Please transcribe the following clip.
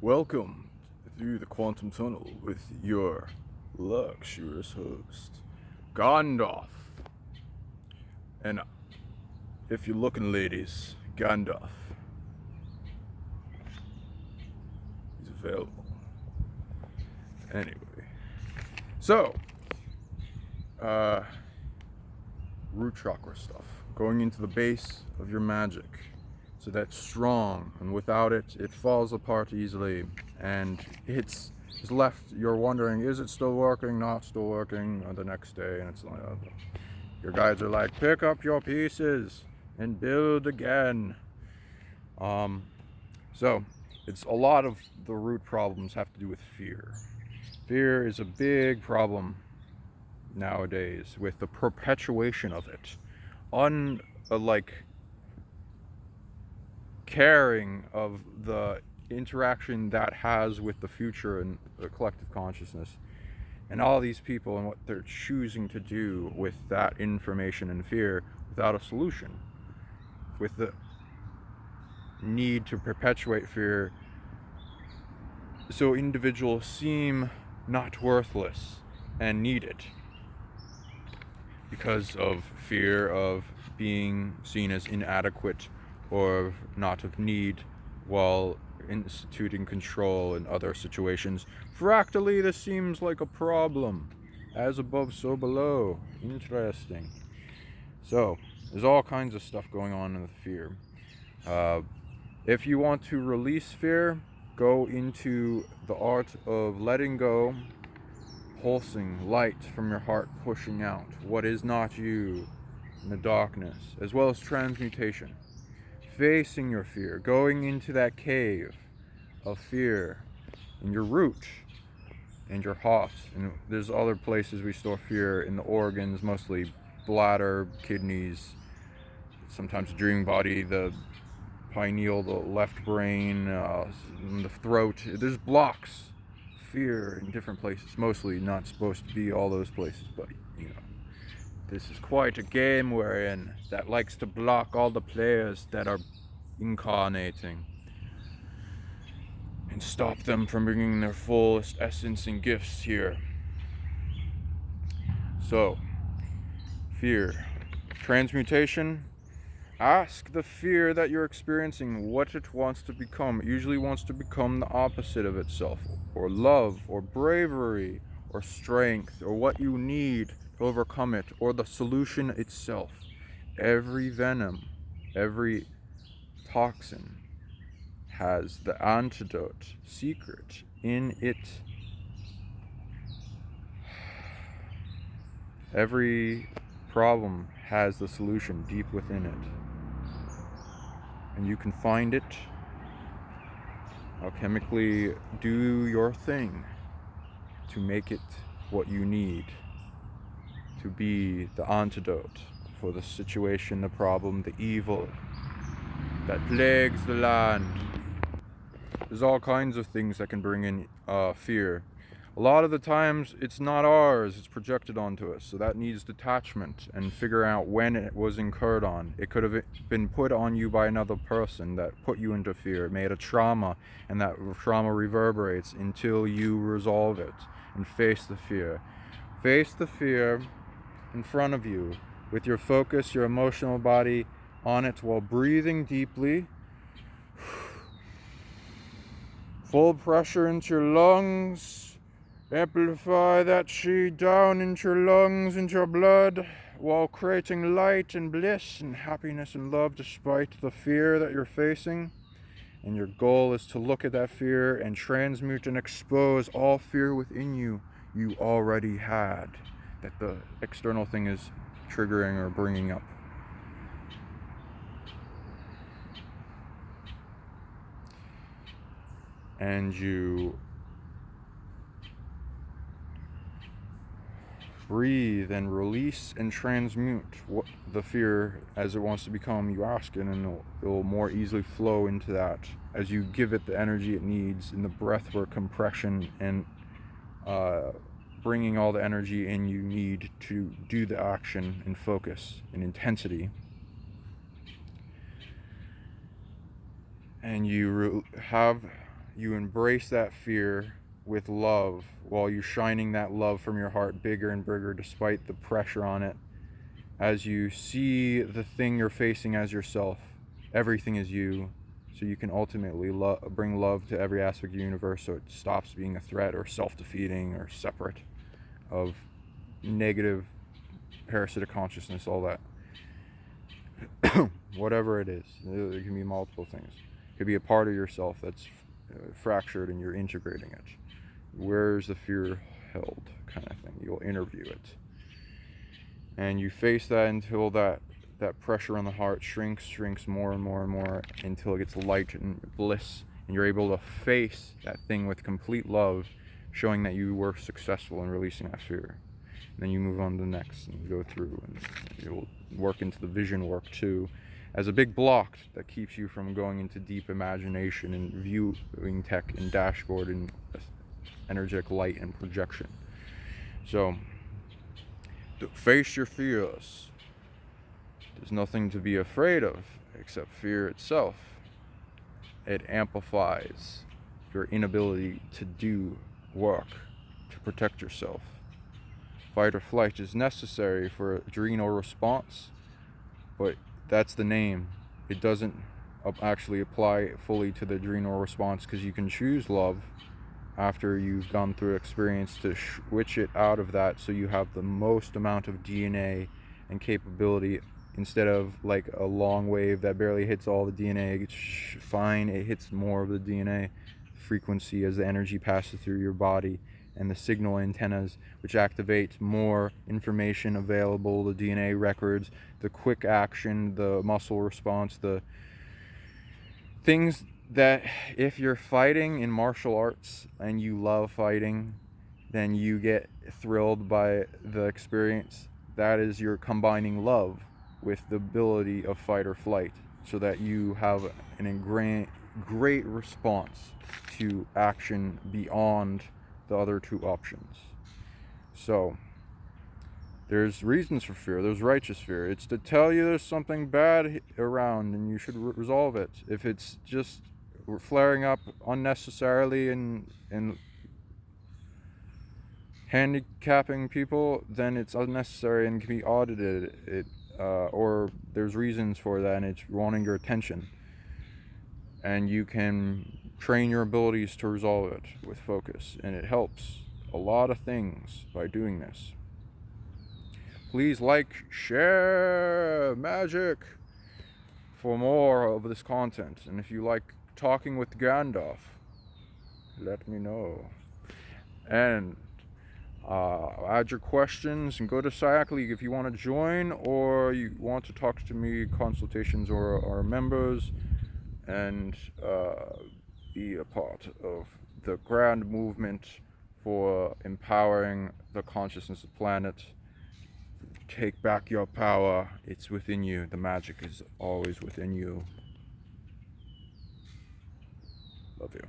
Welcome through the quantum tunnel with your luxurious host, Gandalf. And if you're looking, ladies, Gandalf is available. Anyway, so root chakra stuff, going into the base of your magic. So that's strong, and without it, it falls apart easily, and it's left, you're wondering, is it still working, not still working, the next day, and it's like, your guides are like, pick up your pieces and build again. So it's a lot of the root problems have to do with fear. Fear is a big problem nowadays with the perpetuation of it. Caring of the interaction that has with the future and the collective consciousness, and all these people and what they're choosing to do with that information and fear without a solution, with the need to perpetuate fear so individuals seem not worthless and needed because of fear of being seen as inadequate or not of need while instituting control in other situations. Fractally, this seems like a problem. As above, so below. Interesting. So, there's all kinds of stuff going on with fear. If you want to release fear, go into the art of letting go, pulsing light from your heart, pushing out what is not you in the darkness, as well as transmutation. Facing your fear, going into that cave of fear in your root and your heart. And there's other places we store fear in the organs, mostly bladder, kidneys, sometimes the dreaming body, the pineal, the left brain, the throat. There's blocks, fear in different places. Mostly not supposed to be all those places, but you know. This is quite a game we're in that likes to block all the players that are incarnating and stop them from bringing their fullest essence and gifts here. So, fear. Transmutation. Ask the fear that you're experiencing what it wants to become. It usually wants to become the opposite of itself, or love, or bravery, or strength, or what you need to overcome it, or the solution itself. Every venom, every toxin has the antidote secret in it. Every problem has the solution deep within it. And you can find it, alchemically do your thing to make it what you need to be the antidote for the situation, the problem, the evil that plagues the land. There's all kinds of things that can bring in fear. A lot of the times it's not ours, it's projected onto us, so that needs detachment and figure out when it was incurred on. It could have been put on you by another person that put you into fear, made a trauma, and that trauma reverberates until you resolve it and face the fear. Face the fear in front of you with your focus, your emotional body on it while breathing deeply. Full pressure into your lungs. Amplify that chi down into your lungs, into your blood, while creating light and bliss and happiness and love despite the fear that you're facing. And your goal is to look at that fear and transmute and expose all fear within you already had, that the external thing is triggering or bringing up. And you breathe and release and transmute what the fear as it wants to become. You ask it, and it will more easily flow into that as you give it the energy it needs in the breathwork, compression, and bringing all the energy in you need to do the action and focus and intensity. And you have you embrace that fear with love while you're shining that love from your heart bigger and bigger despite the pressure on it. As you see the thing you're facing as yourself, everything is you, so you can ultimately bring love to every aspect of the universe, so it stops being a threat or self-defeating or separate of negative parasitic consciousness, all that. Whatever it is, it can be multiple things. It could be a part of yourself that's fractured and you're integrating it. Where's the fear held, kind of thing. You'll interview it, and you face that until that pressure on the heart shrinks more and more and more until it gets light and bliss, and you're able to face that thing with complete love, showing that you were successful in releasing that fear. And then you move on to the next and go through, and you'll work into the vision work too, as a big block that keeps you from going into deep imagination and viewing tech and dashboard and energetic light and projection. So face your fears. There's nothing to be afraid of except fear itself. It amplifies your inability to do work to protect yourself. Fight or flight is necessary for adrenal response, but that's the name. It doesn't actually apply fully to the adrenal response, because you can choose love after you've gone through experience to switch it out of that, so you have the most amount of DNA and capability, instead of like a long wave that barely hits all the DNA. It's fine, it hits more of the DNA frequency as the energy passes through your body, and the signal antennas, which activates more information available, the DNA records, the quick action, the muscle response, the things that if you're fighting in martial arts and you love fighting, then you get thrilled by the experience. That is, you're combining love with the ability of fight or flight, so that you have an great response to action beyond the other two options. So there's reasons for fear. There's righteous fear. It's to tell you there's something bad around and you should resolve it. If it's just flaring up unnecessarily and handicapping people, then it's unnecessary and can be audited. Or there's reasons for that, and it's wanting your attention. And you can train your abilities to resolve it with focus, and it helps a lot of things by doing this. Please like, share magic for more of this content. And if you like talking with Gandalf, let me know. And add your questions and go to Psionic League if you want to join, or you want to talk to me, consultations or our members, and be a part of the grand movement for empowering the consciousness of the planet. Take back your power. It's within you. The magic is always within you. Love you.